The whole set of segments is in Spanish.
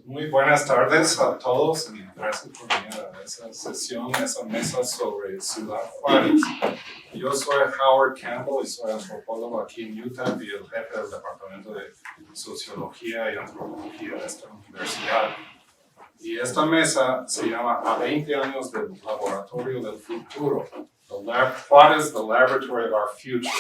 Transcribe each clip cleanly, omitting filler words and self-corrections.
Muy buenas tardes a todos y gracias por venir a esa sesión, a esa mesa sobre Ciudad Juárez. Yo soy Howard Campbell y soy antropólogo aquí en Utah y el jefe del Departamento de Sociología y Antropología de esta universidad. Y esta mesa se llama A 20 años del Laboratorio del Futuro, Juárez, the Laboratory of Our Future,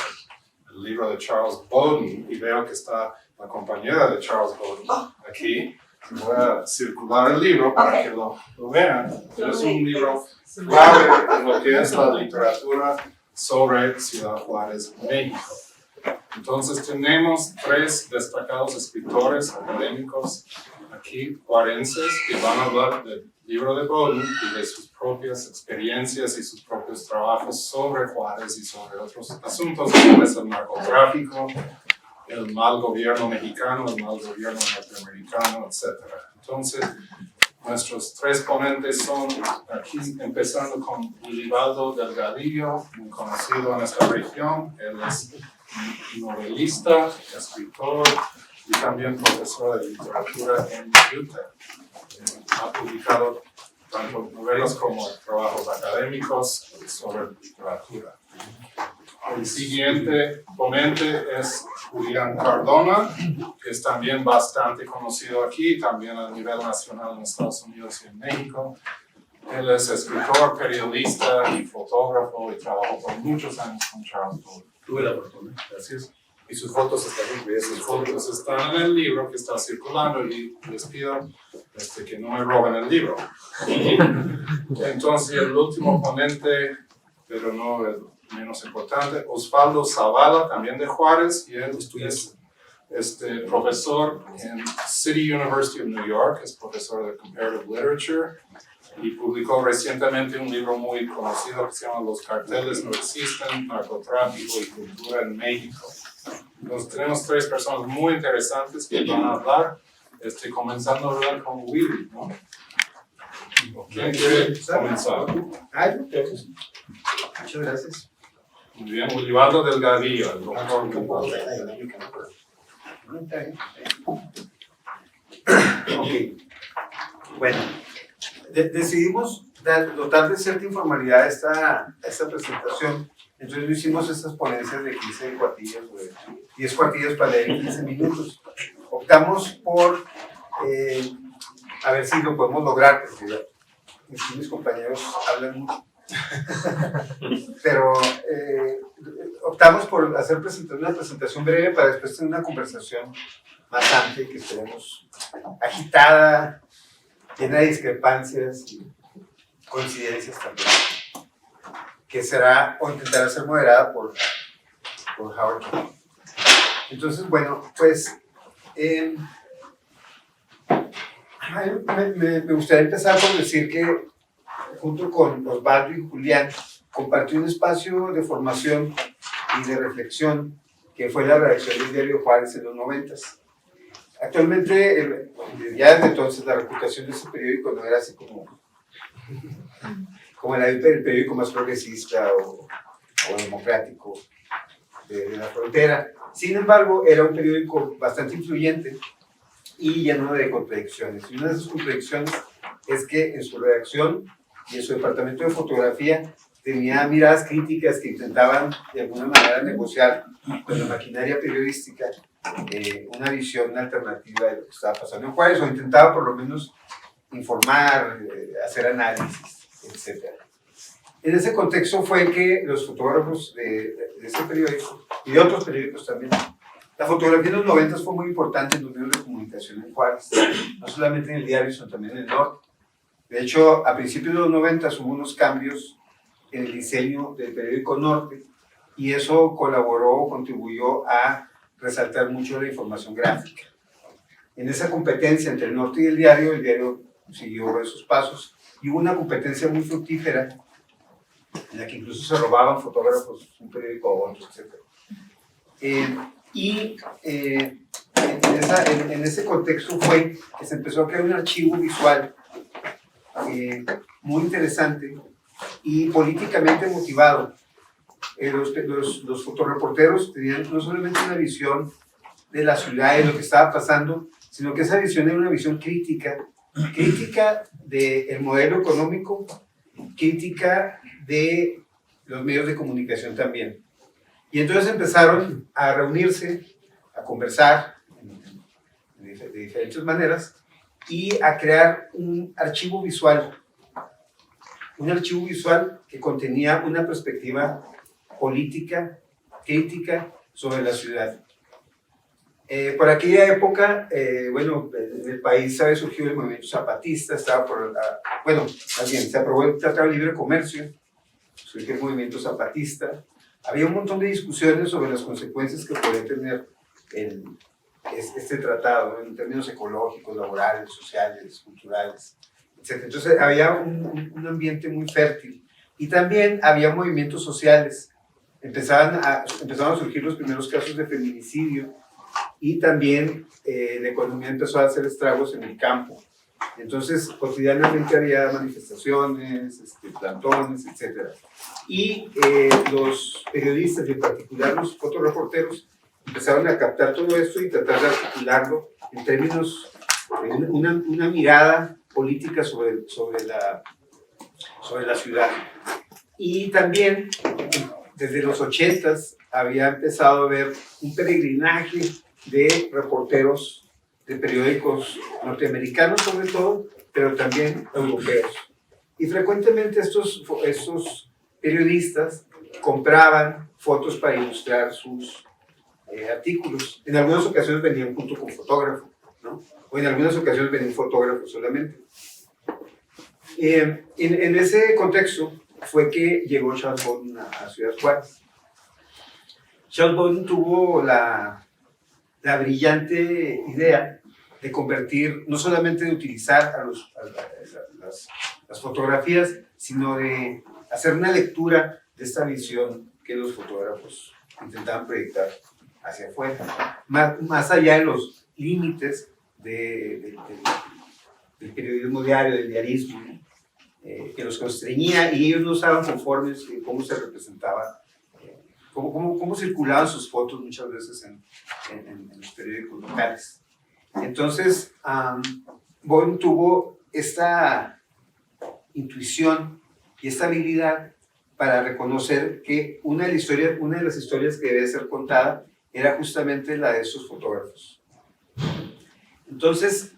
el libro de Charles Bowden, y veo que está la compañera de Charles Bowden aquí. Voy a circular el libro para que lo vean. Es un libro clave en lo que es la literatura sobre Ciudad Juárez, México. Entonces tenemos 3 destacados escritores académicos aquí, juarenses, que van a hablar del libro de Bowden y de sus propias experiencias y sus propios trabajos sobre Juárez y sobre otros asuntos como es el narcotráfico, el mal gobierno mexicano, el mal gobierno norteamericano, etc. Entonces, nuestros 3 ponentes son aquí, empezando con Ulibaldo Delgadillo, muy conocido en esta región. Él es novelista, escritor y también profesor de literatura en Utah. Ha publicado tanto novelas como trabajos académicos sobre literatura. El siguiente ponente es Julián Cardona, que es también bastante conocido aquí, también a nivel nacional en Estados Unidos y en México. Él es escritor, periodista y fotógrafo y trabajó por muchos años con Charles Bowden. Tuve la fortuna. Gracias. Y sus fotos están incluidas. Sus fotos están en el libro que está circulando y les pido que no me roben el libro. Entonces, el último ponente, pero no el menos importante, Osvaldo Zavala, también de Juárez, y él es profesor en City University of New York, es profesor de Comparative Literature, y publicó recientemente un libro muy conocido que se llama Los carteles no existen, narcotráfico y cultura en México. Entonces tenemos 3 personas muy interesantes que van a hablar, comenzando a hablar con Willy, ¿no? ¿Quién quiere comenzar? Muchas gracias. Muy bien, Ulibaldo Delgadillo, el doctor Ulibaldo. Ok. Bueno, decidimos dotar de cierta informalidad esta presentación. Entonces hicimos estas ponencias de 15 cuartillas, 10 cuartillas para leer en 15 minutos. Optamos por, a ver si lo podemos lograr, porque mis compañeros hablan mucho. Pero optamos por hacer una presentación breve para después tener una conversación más amplia que esperemos agitada, llena de discrepancias y coincidencias también, que será o intentará ser moderada por Howard Campbell. Entonces, bueno, pues me gustaría empezar por decir que junto con Osvaldo y Julián compartí un espacio de formación y de reflexión que fue la redacción del diario Juárez en los 90s. Actualmente, ya desde entonces, la reputación de ese periódico no era así como el periódico más progresista o democrático de la frontera. Sin embargo, era un periódico bastante influyente y lleno de contradicciones. Y una de esas contradicciones es que en su redacción y en su departamento de fotografía tenía miradas críticas que intentaban de alguna manera negociar con la maquinaria periodística una visión alternativa de lo que estaba pasando en Juárez, o intentaba por lo menos informar, hacer análisis, etc. En ese contexto fue que los fotógrafos de ese periódico y de otros periódicos también, la fotografía en los 90 fue muy importante en los medios de comunicación en Juárez, no solamente en el diario, sino también en el norte. De hecho, a principios de los 90 hubo unos cambios en el diseño del periódico Norte y eso contribuyó a resaltar mucho la información gráfica. En esa competencia entre el Norte y el diario siguió esos pasos y hubo una competencia muy fructífera en la que incluso se robaban fotógrafos un periódico a otro, etc. En ese contexto fue que se empezó a crear un archivo visual muy interesante y políticamente motivado. Los fotoreporteros tenían no solamente una visión de la ciudad y de lo que estaba pasando, sino que esa visión era una visión crítica, crítica del modelo económico, crítica de los medios de comunicación también. Y entonces empezaron a reunirse, a conversar de diferentes maneras y a crear un archivo visual que contenía una perspectiva política, crítica sobre la ciudad. Por aquella época, bueno, en el país había surgido el movimiento zapatista, más bien, se aprobó el Tratado de Libre Comercio, surgió el movimiento zapatista, había un montón de discusiones sobre las consecuencias que podía tener este tratado, ¿no? En términos ecológicos, laborales, sociales, culturales, etc. Entonces había un ambiente muy fértil y también había movimientos sociales. Empezaron a surgir los primeros casos de feminicidio y también la economía empezó a hacer estragos en el campo. Entonces, cotidianamente había manifestaciones, plantones, etc. Y los periodistas, y en particular los fotoreporteros, empezaron a captar todo esto y tratar de articularlo en términos de una mirada política sobre la ciudad. Y también, desde los 80s, había empezado a haber un peregrinaje de reporteros de periódicos norteamericanos sobre todo, pero también europeos. Y frecuentemente estos periodistas compraban fotos para ilustrar sus artículos. En algunas ocasiones venían junto con fotógrafo, ¿no? O en algunas ocasiones venían fotógrafos solamente. En ese contexto fue que llegó Charles Bowden a Ciudad Juárez. Charles Bowden tuvo la brillante idea de convertir, no solamente de utilizar las fotografías, sino de hacer una lectura de esta visión que los fotógrafos intentaban proyectar hacia afuera, más allá de los límites del periodismo diario, del diarismo, que los constreñía y ellos no estaban conformes en cómo se representaba, cómo circulaban sus fotos muchas veces en los periódicos locales. Entonces, Bowden tuvo esta intuición y esta habilidad para reconocer que una de las historias que debe ser contada era justamente la de esos fotógrafos. Entonces,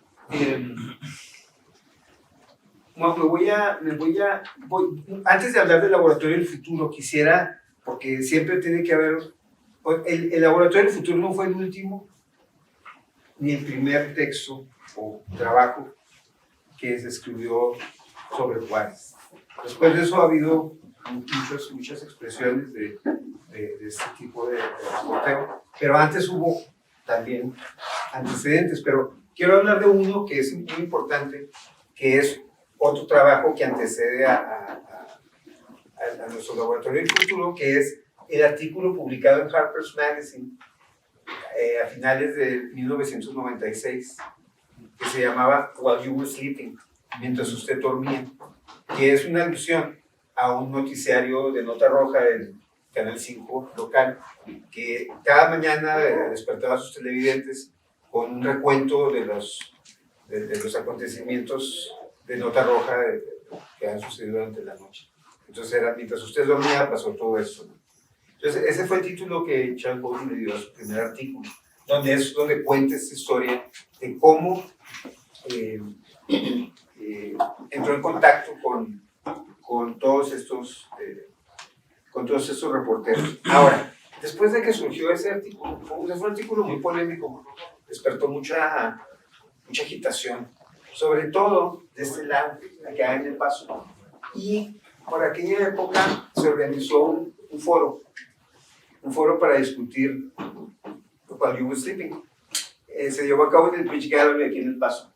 antes de hablar del Laboratorio del Futuro, quisiera, porque siempre tiene que haber, el Laboratorio del Futuro no fue el último, ni el primer texto o trabajo que se escribió sobre Juárez. Después de eso ha habido muchas expresiones de este tipo de reporteo, pero antes hubo también antecedentes, pero quiero hablar de uno que es muy importante, que es otro trabajo que antecede a nuestro Laboratorio del Futuro, que es el artículo publicado en Harper's Magazine a finales de 1996, que se llamaba While You Were Sleeping, mientras usted dormía, que es una alusión a un noticiario de nota roja del Canal 5 local, que cada mañana despertaba a sus televidentes con un recuento de los acontecimientos de nota roja que han sucedido durante la noche. Entonces era, mientras usted dormía pasó todo eso, ¿no? Entonces ese fue el título que Charles Bowden le dio a su primer artículo, donde cuenta esta historia de cómo entró en contacto con todos estos reporteros. Ahora, después de que surgió ese artículo, fue un artículo muy polémico, despertó mucha agitación, sobre todo de este lado, acá en El Paso. Y por aquella época se organizó un foro para discutir While You Were Sleeping. Se llevó a cabo en el Bridge Gallery aquí en El Paso.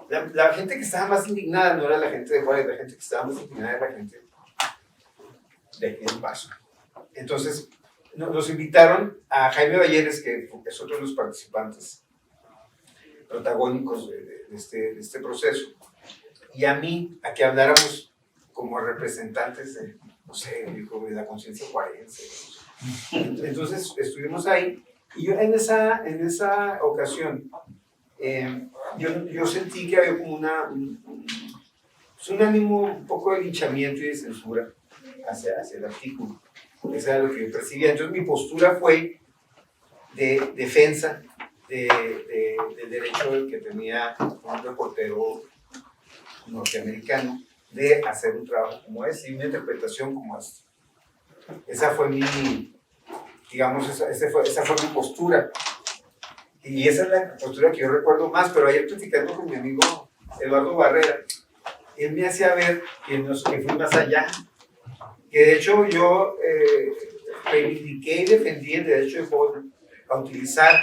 La gente que estaba más indignada no era la gente de Juárez, la gente que estaba más indignada era la gente de aquí en El Paso. Entonces nos invitaron a Jaime Balleres, que es otro de los participantes protagónicos de este proceso, y a mí, a que habláramos como representantes de, no sé, de la conciencia juarense. Entonces estuvimos ahí, y yo en esa ocasión yo sentí que había como un ánimo un poco de linchamiento y de censura hacia el artículo. Eso era lo que yo percibía. Entonces mi postura fue de defensa del derecho que tenía un reportero norteamericano de hacer un trabajo como ese y una interpretación como esta. Esa fue digamos, esa fue mi postura. Y esa es la postura que yo recuerdo más, pero ayer platicando con mi amigo Eduardo Barrera, él me hacía ver que fui más allá, que de hecho yo reivindiqué y defendí el derecho de Bowden a utilizar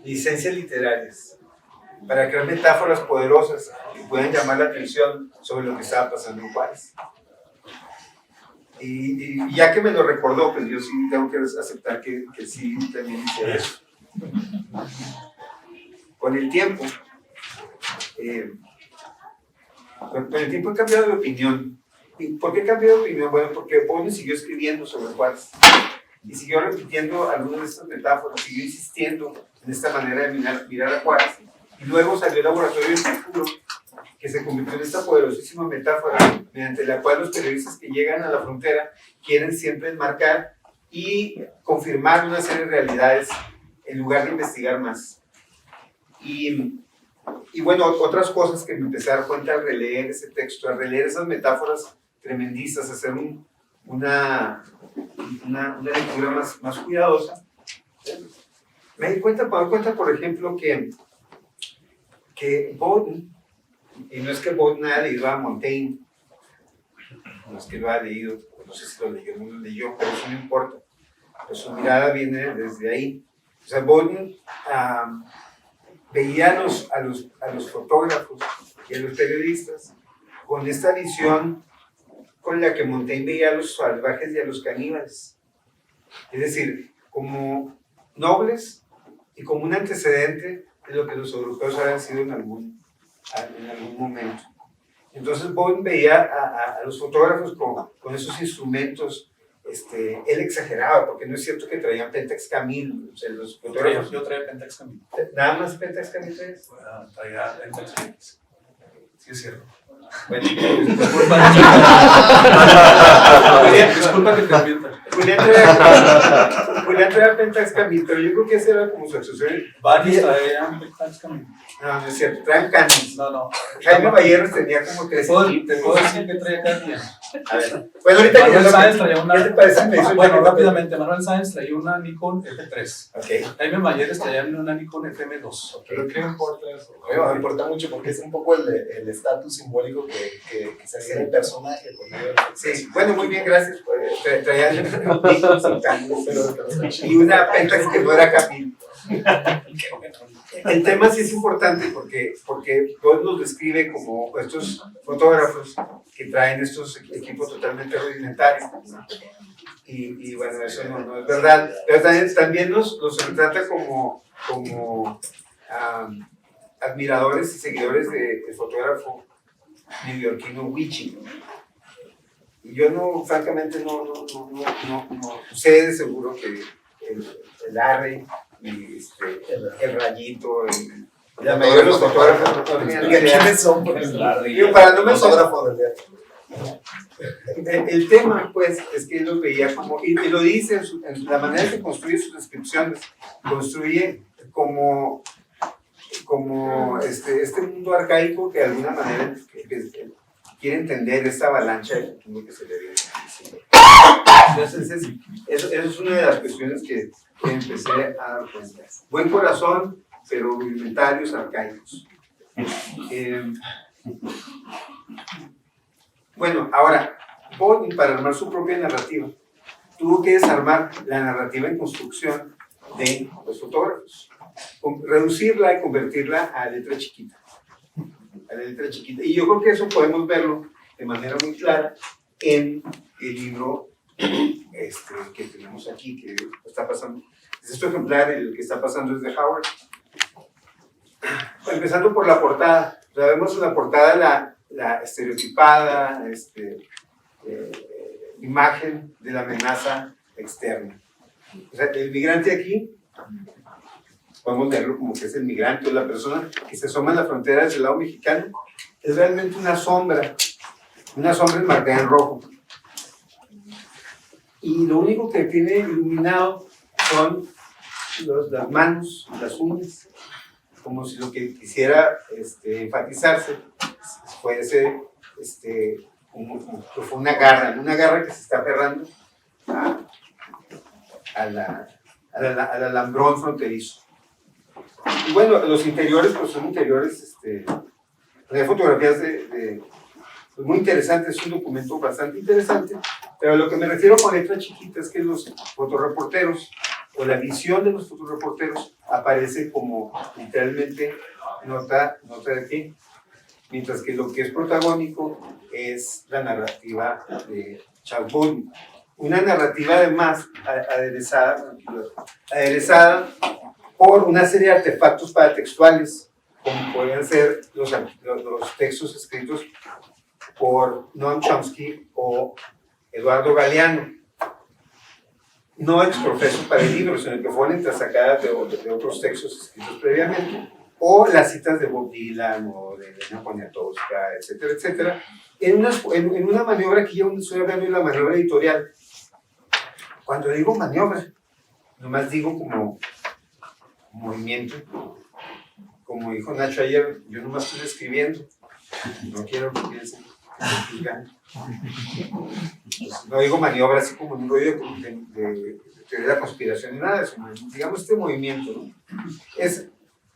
licencias literarias para crear metáforas poderosas que puedan llamar la atención sobre lo que estaba pasando en Juárez. Y ya que me lo recordó, pues yo sí tengo que aceptar que sí también hice eso. Con el tiempo he cambiado de opinión. ¿Y por qué he cambiado de opinión? Bueno, porque Bowden siguió escribiendo sobre Juárez y siguió repitiendo algunas de estas metáforas, siguió insistiendo en esta manera de mirar a Juárez. Y luego salió el Laboratorio del Futuro, que se convirtió en esta poderosísima metáfora mediante la cual los periodistas que llegan a la frontera quieren siempre enmarcar y confirmar una serie de realidades en lugar de investigar más. Y bueno, otras cosas que me empecé a dar cuenta al releer ese texto, al releer esas metáforas tremendistas, hacer una lectura más cuidadosa, me di cuenta, por ejemplo, que Bowden, y no es que Bowden haya leído a Montaigne, no es que lo haya leído, no sé si lo leyó o no lo leyó, pero eso no importa, pues su mirada viene desde ahí. O sea, Bowden veía a los fotógrafos y a los periodistas con esta visión con la que Montaigne veía a los salvajes y a los caníbales, es decir, como nobles y como un antecedente de lo que los europeos habían sido en algún momento. Entonces Bowden veía a los fotógrafos con esos instrumentos, él exageraba, porque no es cierto que traían Pentax Camille, o sea, los fotógrafos... Yo traía Pentax Camille. ¿Nada más Pentax Camille traes? Traía Pentax Camille. Sí, es cierto. Bueno, disculpa que te mienta. Julián traía Pentax Camille, pero yo creo que ese era como su accesorio. Varios traían Pentax Camille. No es cierto, traen canis. No. Jaime Valleros tenía como 3 Te puedo decir que traía Canon. A ver. Bueno, ahorita que Manuel Sáenz traía una. ¿Qué te parece? Me hizo Bueno, rápidamente, Manuel Sáenz traía una Nikon F3. Ok. Jaime Valleres traía una Nikon FM2. ¿Pero qué importa eso? Me importa mucho porque es un poco el estatus simbólico que se hace el personaje por medio de la Sí, bueno, muy bien, gracias. Traía y una Pentax que no era Camille. El tema sí es importante porque todos nos describe como estos fotógrafos que traen estos equipos totalmente rudimentarios. Y bueno, eso no es verdad. Pero también los retrata como admiradores y seguidores del fotógrafo neoyorquino Weechee. Y yo francamente no sé de seguro que el Arre y el Rayito, la mayoría de los fotógrafos no tenían ni idea. ¿Quiénes son? Digo, para no me fotógrafo del día. El tema, pues, es que él los veía como, y lo dice en la manera en que construye sus descripciones, construye como este mundo arcaico que de alguna manera que quiere entender esta avalancha de futuro que se le viene. Entonces, eso es una de las cuestiones que empecé a dar cuenta. Buen corazón, pero rudimentarios, arcaicos. Bueno, ahora, Bowden, para armar su propia narrativa, tuvo que desarmar la narrativa en construcción de los fotógrafos, reducirla y convertirla a letra chiquita. Y yo creo que eso podemos verlo de manera muy clara en el libro que tenemos aquí, que está pasando. Es este ejemplar, el que está pasando es de Howard. Empezando por la portada. O sea, vemos en la portada la estereotipada imagen de la amenaza externa. O sea, el migrante aquí podemos leerlo como que es el migrante o la persona que se asoma a la frontera desde el lado mexicano, es realmente una sombra enmarcada en rojo. Y lo único que tiene iluminado son las manos, las uñas, como si lo que quisiera enfatizarse fuese como que fue una garra que se está aferrando al alambrón fronterizo. Y bueno, los interiores, pues son interiores, hay fotografías pues muy interesantes, es un documento bastante interesante, pero a lo que me refiero con letra chiquita es que los fotoreporteros, o la visión de los fotoreporteros, aparece como literalmente nota de pie, mientras que lo que es protagónico es la narrativa de Charles Bowlby. Una narrativa además aderezada por una serie de artefactos paratextuales, como podrían ser los textos escritos por Noam Chomsky o Eduardo Galeano, no exprofesos para el libro, sino que fueron entresacadas de otros textos escritos previamente, o las citas de Bob Dylan o de Elena Poniatowska, etcétera, etcétera, en una maniobra que yo estoy hablando de la maniobra editorial. Cuando digo maniobra, nomás digo como movimiento, como dijo Nacho ayer, yo nomás estoy escribiendo, no quiero que piensen que estoy juzgando. No digo maniobra así como en un rollo de teoría de la conspiración ni nada de eso, digamos este movimiento, ¿no?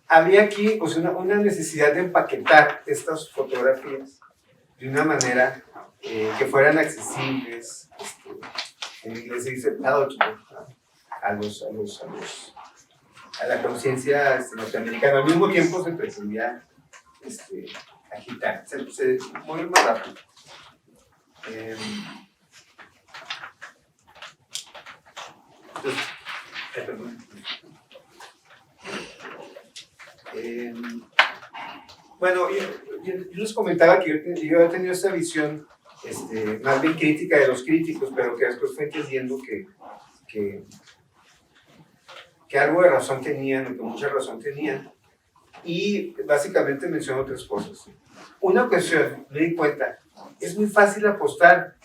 Había aquí pues, una necesidad de empaquetar estas fotografías de una manera que fueran accesibles, en inglés se dice palatable, a la conciencia norteamericana. Al mismo tiempo se pretendía agitar, se mueve más rápido. Bueno, yo les comentaba que yo había tenido esta visión más bien crítica de los críticos, pero que después fue entendiendo que algo de razón tenían, que mucha razón tenían, y básicamente menciono tres cosas. Una ocasión me di cuenta, es muy fácil apostar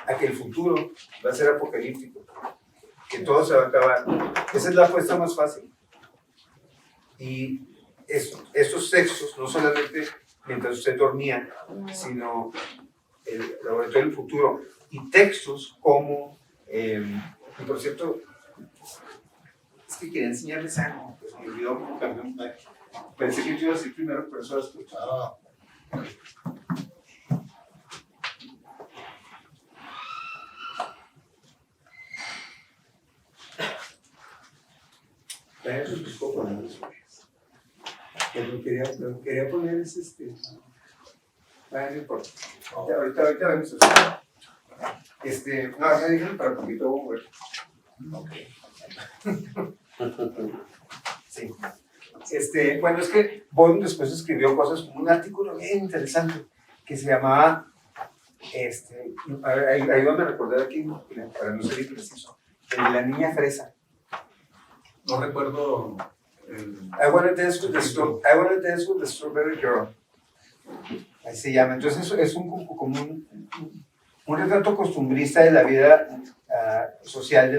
a que el futuro va a ser apocalíptico, que todo se va a acabar. Esa es la apuesta más fácil. Y estos textos, no solamente mientras usted dormía, sino el laboratorio del futuro, y textos como, y por cierto, es que quería enseñarles algo, pues me olvidó como cambió. Pensé que yo iba a decir primero, pero eso lo escuchaba. Lo que quería poner es no importa. Ahorita vemos eso. No, ya dije para poquito, bueno. Okay. Sí. Bueno, es que Bowlby después escribió cosas como un artículo bien interesante que se llamaba, ayúdame a recordar aquí, para no ser impreciso, el de la niña fresa. No recuerdo. I wanna dance with the Strawberry Girl. Ahí se llama. Entonces es como un retrato costumbrista de la vida social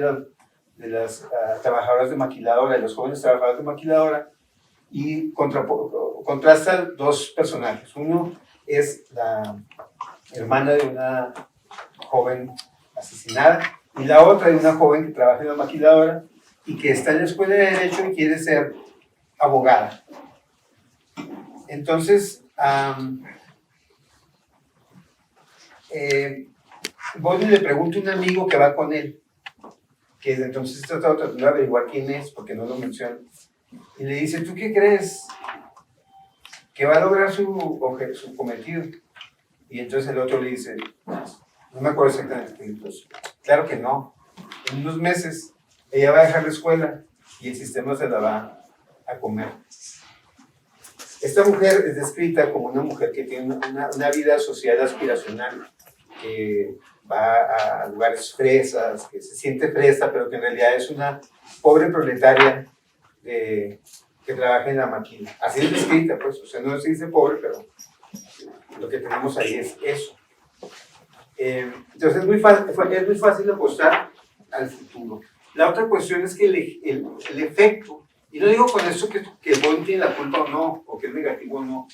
de las trabajadoras de maquiladora, de los jóvenes trabajadores de maquiladora, y contrasta dos personajes. Uno es la hermana de una joven asesinada y la otra de una joven que trabaja en la maquiladora y que está en la escuela de Derecho y quiere ser abogada. Entonces, Bowlby le pregunta a un amigo que va con él, que desde entonces está tratando de averiguar quién es, porque no lo menciona, y le dice, ¿tú qué crees? Que va a lograr su cometido. Y entonces el otro le dice, no me acuerdo exactamente, pues, claro que no, en unos meses ella va a dejar la escuela y el sistema se la va a comer. Esta mujer es descrita como una mujer que tiene una vida social aspiracional, que va a lugares fresas, que se siente fresa, pero que en realidad es una pobre proletaria que trabaja en la máquina. Así es descrita, pues, o sea, no se dice pobre, pero lo que tenemos ahí es eso. Entonces es muy fácil apostar al futuro. La otra cuestión es que el efecto, y no digo con eso que Boeing tiene la culpa o no, o que es negativo o no,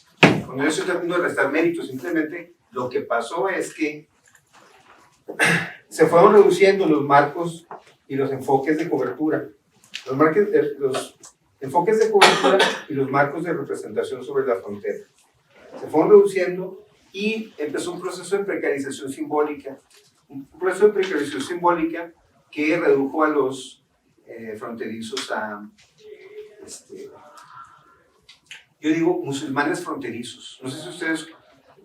con eso estoy tratando de restar mérito, simplemente lo que pasó es que se fueron reduciendo los marcos y los enfoques de cobertura. Los enfoques de cobertura y los marcos de representación sobre la frontera. Se fueron reduciendo y empezó un proceso de precarización simbólica. Un proceso de precarización simbólica que redujo a los fronterizos a, yo digo, musulmanes fronterizos. No sé si ustedes,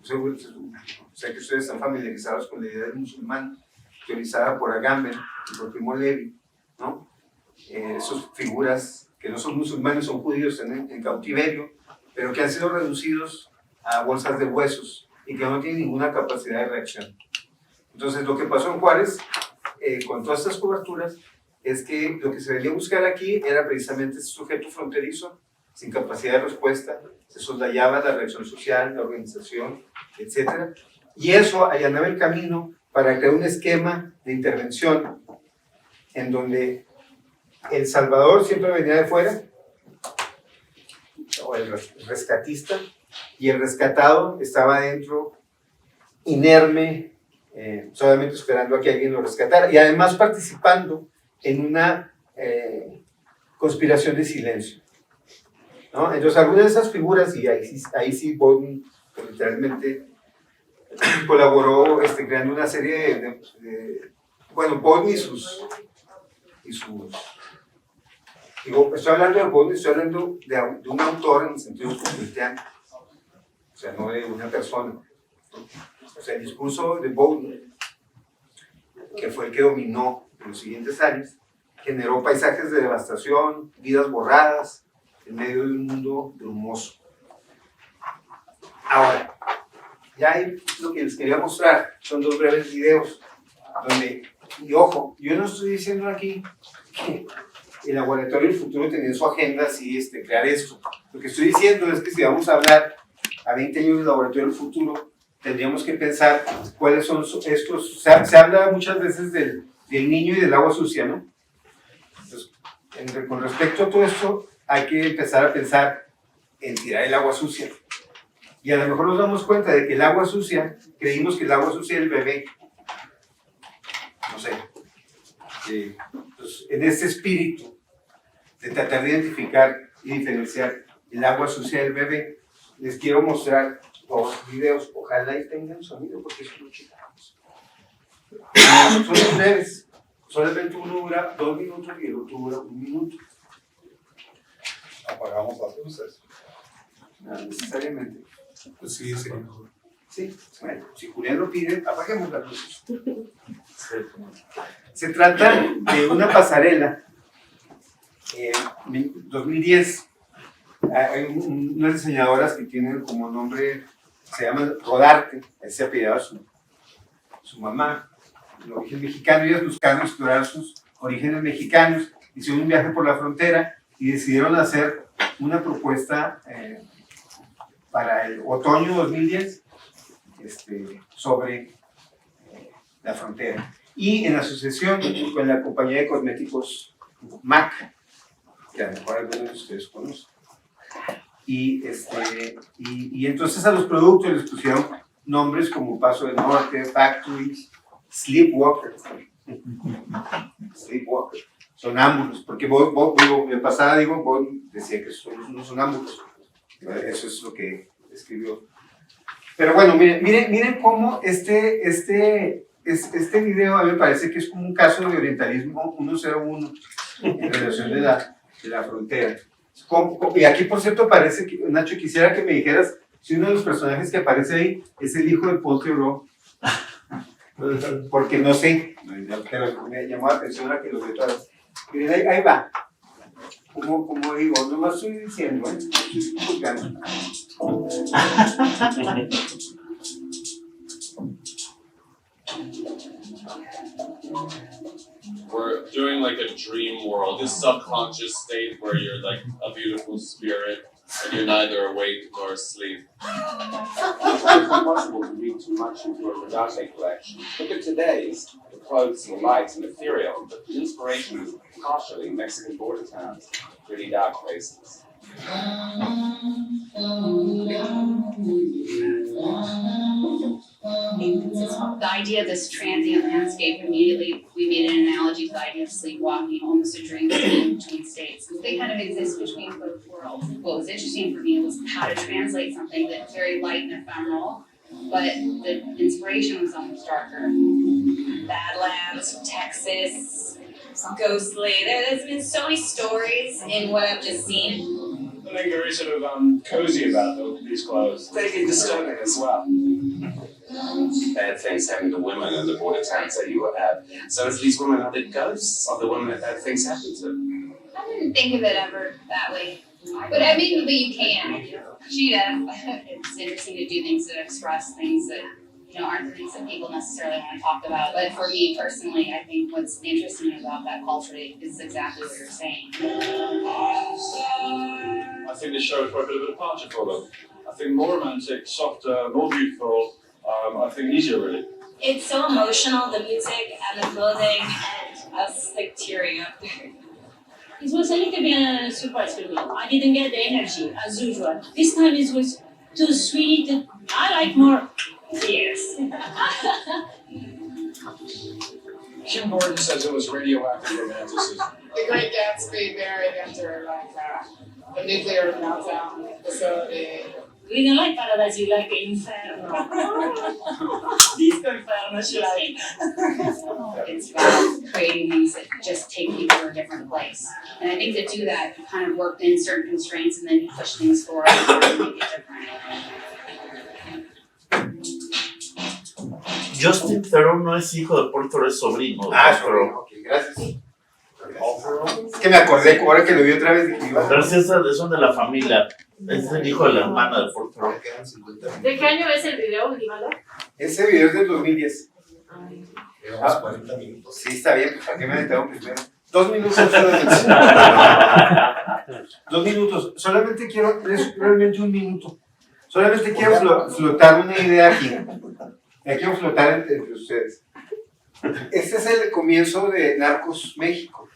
sé que ustedes están familiarizados con la idea del musulmán, teorizada por Agamben y por Primo Levi, ¿no? Esas figuras que no son musulmanes, son judíos, están en cautiverio, pero que han sido reducidos a bolsas de huesos y que no tienen ninguna capacidad de reacción. Entonces, lo que pasó en Juárez, con todas estas coberturas, es que lo que se venía a buscar aquí era precisamente ese sujeto fronterizo, sin capacidad de respuesta, se soslayaba la reacción social, la organización, etc. Y eso allanaba el camino para crear un esquema de intervención en donde El Salvador siempre venía de fuera, o el rescatista, y el rescatado estaba adentro, inerme, solamente esperando a que alguien lo rescatara, y además participando en una conspiración de silencio, ¿no? Entonces, algunas de esas figuras, y ahí sí Boeing literalmente colaboró creando una serie bueno, Boeing y sus digo, estoy hablando de Boeing, estoy hablando de un autor en el sentido comunitario, o sea, no de una persona, ¿no? O sea, el discurso de Boeing, que fue el que dominó en los siguientes años, generó paisajes de devastación, vidas borradas, en medio de un mundo brumoso. Ahora, ya hay lo que les quería mostrar, son dos breves videos, donde, y ojo, yo no estoy diciendo aquí que el Laboratorio del Futuro tenía en su agenda así, crear esto. Lo que estoy diciendo es que si vamos a hablar a 20 años del Laboratorio del Futuro, tendríamos que pensar cuáles son estos. Se habla muchas veces del niño y del agua sucia, ¿no? Entonces, con respecto a todo esto, hay que empezar a pensar en tirar el agua sucia. Y a lo mejor nos damos cuenta de que el agua sucia, creímos que el agua sucia era el bebé. No sé. Entonces, en este espíritu de tratar de identificar y diferenciar el agua sucia del bebé, les quiero mostrar dos videos. Ojalá y tengan sonido porque son muy chicos. Son muy breves. Solamente uno dura 2 minutos y el otro dura 1 minuto. Apagamos las luces. No necesariamente. Pues sí, sería mejor. Sí, bueno, si Julián lo pide, apaguemos las luces. Se trata de una pasarela. En 2010 hay unas diseñadoras que tienen como nombre, se llama Rodarte, ese apellidaba su mamá, de origen mexicano. Ellas buscaron explorar sus orígenes mexicanos, hicieron un viaje por la frontera y decidieron hacer una propuesta para el otoño 2010 sobre la frontera. Y en asociación con la compañía de cosméticos MAC, que a lo mejor algunos de ustedes conocen. Y entonces a los productos les pusieron nombres como Paso del Norte, Factories, Sleepwalker. Sleepwalker. Sonámbulos, porque en pasada vos decía que son unos sonámbulos. Eso es lo que escribió. Pero bueno, miren cómo este video a mí me parece que es como un caso de orientalismo 101 en relación de la frontera. Y aquí, por cierto, parece que, Nacho, quisiera que me dijeras si uno de los personajes que aparece ahí es el hijo de Paul Theroux. Porque no sé, pero me llamó la atención a que lo ve todas. Miren, ahí va. Como digo, no más estoy diciendo, estoy juzgando. We're doing like like a dream world, this subconscious state where you're like a beautiful spirit and you're neither awake nor asleep. It's impossible to read too much into a Radate collection. Look at today's. The clothes and the lights and material, but the inspiration is partially Mexican border towns, pretty dark places. The idea of this transient landscape, immediately we made an analogy to the idea of sleepwalking, almost a dream between states, because they kind of exist between both worlds. What was interesting for me was how to translate something that's very light and ephemeral, but the inspiration was almost darker. Badlands, Texas, ghostly. There's been so many stories in what I've just seen. Something very sort of cozy about these clothes. Pretty disturbing as well. Bad things happen to women in the border towns that you were at. So if these women are the ghosts of the women that bad things happen to. I didn't think of it ever that way, but I mean, but you can. She does. It's interesting to do things that express things that, you know, aren't the things that people necessarily want to talk about. But for me personally, I think what's interesting about that culture is exactly what you're saying. I think this show is quite a bit of a departure for them. I think more romantic, softer, more beautiful. I think easier really. It's so emotional, the music and the clothing, and us like tearing up. It was a little bit a surprise for me. I didn't get the energy as usual. This time it was too sweet. I like more tears. Kim Gordon says it was radioactive romanticism. The Great Gatsby buried under a nuclear meltdown facility. We didn't like Paradise, you like Inferno. Disco Inferno, she like. It's about creating things that just take people to a different place. And I think to do that, you kind of work in certain constraints and then you push things forward and try to make it different. Justin Theroux no es hijo de Paul Theroux, es sobrino. Sobrino, ok, gracias. Es que me acordé, ahora que lo vi otra vez, dije, Pero sí, son de la familia. Es el hijo de la hermana de Paul Theroux. ¿De qué año es el video, Ivalo? ese video es del 2010. Llevamos 40 minutos. Sí, está bien, ¿para qué me metieron primero? 2 minutos solamente. 2 minutos. Solamente quiero, es realmente 1 minuto. Solamente quiero flotar una idea aquí. La quiero flotar entre ustedes. Este es el comienzo de Narcos México,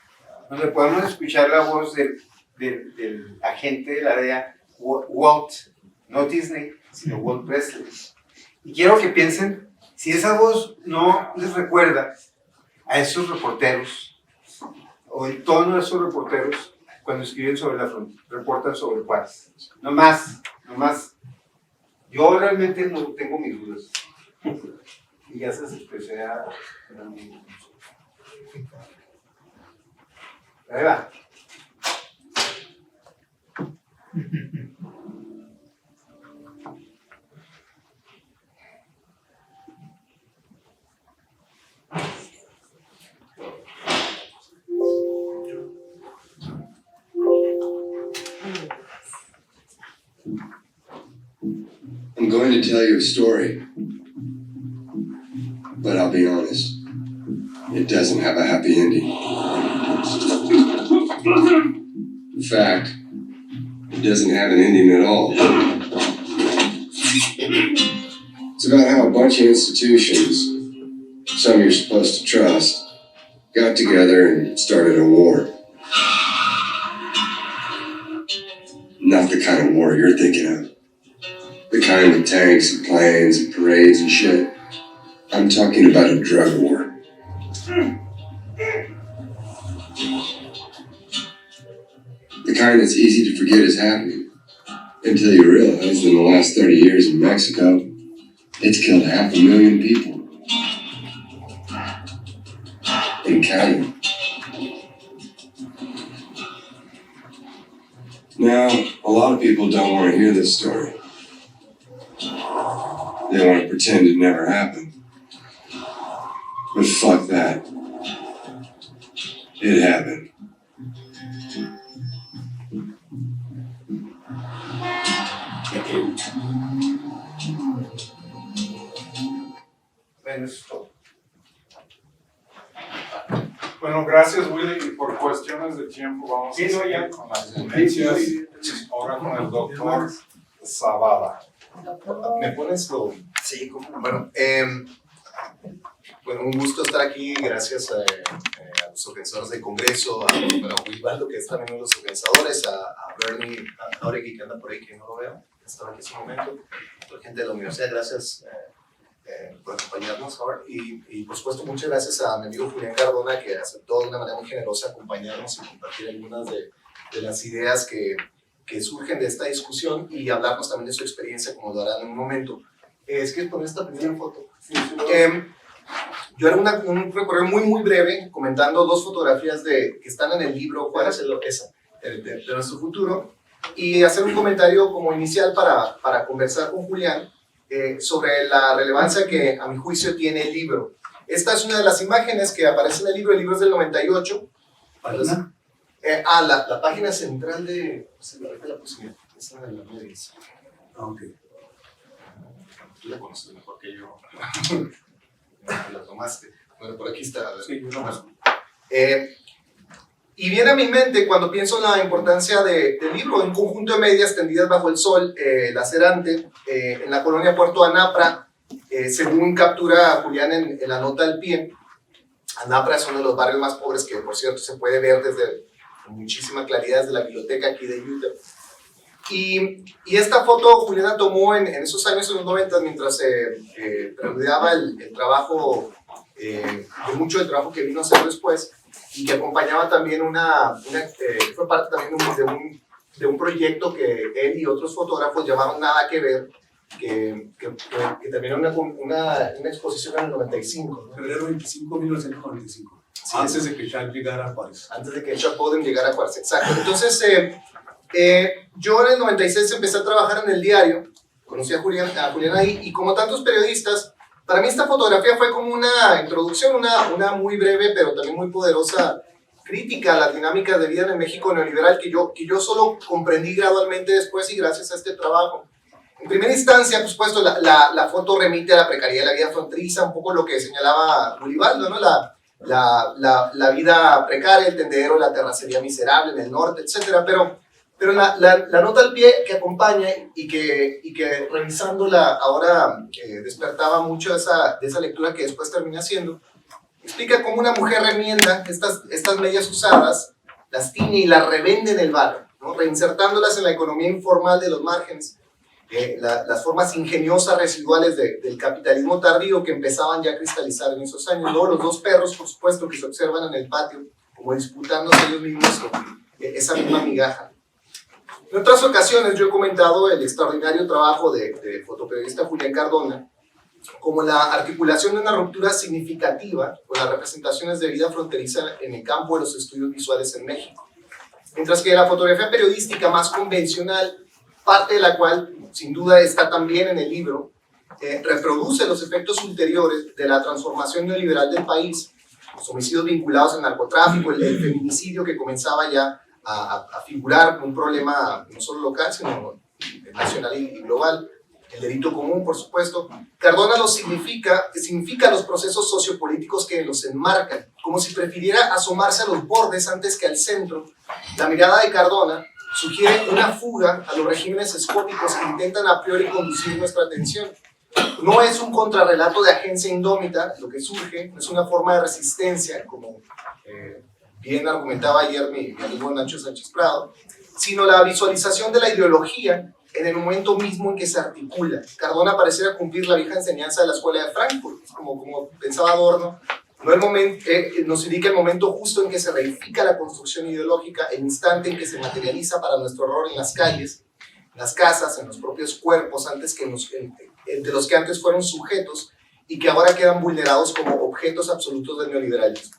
donde podemos escuchar la voz del agente de la DEA, Walt, no Disney, sino Walt Presley. Y quiero que piensen, si esa voz no les recuerda a esos reporteros, o el tono de esos reporteros cuando escriben sobre la frontera, reportan sobre Juárez. No más. Yo realmente no tengo mis dudas. Y ya se las expresé a ahí va. I'm going to tell you a story, but I'll be honest, it doesn't have a happy ending. In fact, it doesn't have an ending at all. It's about how a bunch of institutions, some you're supposed to trust, got together and started a war. Not the kind of war you're thinking of. The kind with tanks and planes and parades and shit. I'm talking about a drug war. The kind that's easy to forget is happening, until you realize in the last 30 years in Mexico, it's killed 500,000 people. And counting. Now, a lot of people don't want to hear this story. They want to pretend it never happened. But fuck that. It happened. Bueno, eso es todo. Bueno, gracias Willy, y por cuestiones de tiempo vamos a seguir con las ponencias, ahora con el doctor Zavala. ¿Me pones lo...? Sí, bueno, bueno, un gusto estar aquí, gracias a los organizadores del Congreso, a Wilbaldo, que es también uno de los organizadores, a Bernie, a Jauregui, que anda por ahí, que no lo veo, que estaba aquí en ese momento, a la gente de la universidad, gracias por acompañarnos ahora, y por supuesto muchas gracias a mi amigo Julián Cardona, que aceptó de una manera muy generosa acompañarnos y compartir algunas de las ideas que surgen de esta discusión y hablarnos también de su experiencia, como lo harán en un momento. Es que poner esta primera foto. Yo haré un recorrido muy breve, comentando dos fotografías que están en el libro, ¿cuál es esa? De nuestro futuro, y hacer un comentario como inicial para conversar con Julián sobre la relevancia que, a mi juicio, tiene el libro. Esta es una de las imágenes que aparece en el libro es del 98. ¿Página? La página central de... Se me la puse, esa de la media. Ok. Tú la conoces mejor que yo. La tomaste. Bueno, por aquí está. Sí, yo no. Y viene a mi mente cuando pienso en la importancia del libro, un conjunto de medias tendidas bajo el sol, lacerante, en la colonia Puerto Anapra, según captura Julián en la nota al pie. Anapra es uno de los barrios más pobres que, por cierto, se puede ver con muchísima claridad desde la biblioteca aquí de Utah. Y esta foto Julián tomó en esos años, en los 90, mientras preludiaba el trabajo, mucho del trabajo que vino a hacer después, y que acompañaba también fue parte también de un proyecto que él y otros fotógrafos llamaron Nada que Ver, que también era una exposición en el 95. ¿no? Febrero 25, 1995. Sí, antes de que Chuck llegara a Juárez. Antes de que Chuck Bowden llegara a Juárez, exacto. Entonces, yo en el 96 empecé a trabajar en el diario, conocí a Julián ahí, y como tantos periodistas, para mí esta fotografía fue como una introducción, una muy breve, pero también muy poderosa crítica a las dinámicas de vida en el México neoliberal que yo solo comprendí gradualmente después y gracias a este trabajo. En primera instancia, por supuesto, la foto remite a la precariedad de la vida fronteriza, un poco lo que señalaba Wilbaldo, ¿no? La vida precaria, el tendedero, la terracería miserable en el norte, etc. Pero la nota al pie que acompaña y que revisándola ahora despertaba mucho de esa lectura que después termina haciendo, explica cómo una mujer remienda estas medias usadas, las tiñe y las revende en el barrio, ¿no? Reinsertándolas en la economía informal de los márgenes, las formas ingeniosas residuales del capitalismo tardío que empezaban ya a cristalizar en esos años. Luego los dos perros, por supuesto, que se observan en el patio, como disputándose ellos mismos esa misma migaja. En otras ocasiones yo he comentado el extraordinario trabajo del fotoperiodista Julián Cardona como la articulación de una ruptura significativa con las representaciones de vida fronteriza en el campo de los estudios visuales en México. Mientras que la fotografía periodística más convencional, parte de la cual sin duda está también en el libro, reproduce los efectos ulteriores de la transformación neoliberal del país, los homicidios vinculados al narcotráfico, el feminicidio que comenzaba ya a figurar como un problema no solo local, sino nacional y global, el delito común, por supuesto. Cardona significa los procesos sociopolíticos que los enmarcan, como si prefiriera asomarse a los bordes antes que al centro. La mirada de Cardona sugiere una fuga a los regímenes escópicos que intentan a priori conducir nuestra atención. No es un contrarrelato de agencia indómita lo que surge, no es una forma de resistencia, como bien argumentaba ayer mi amigo Nacho Sánchez Prado, sino la visualización de la ideología en el momento mismo en que se articula. Cardona pareciera cumplir la vieja enseñanza de la escuela de Frankfurt, como pensaba Adorno, no el momento, nos indica el momento justo en que se reifica la construcción ideológica, el instante en que se materializa para nuestro horror en las calles, en las casas, en los propios cuerpos, de los que antes fueron sujetos y que ahora quedan vulnerados como objetos absolutos del neoliberalismo.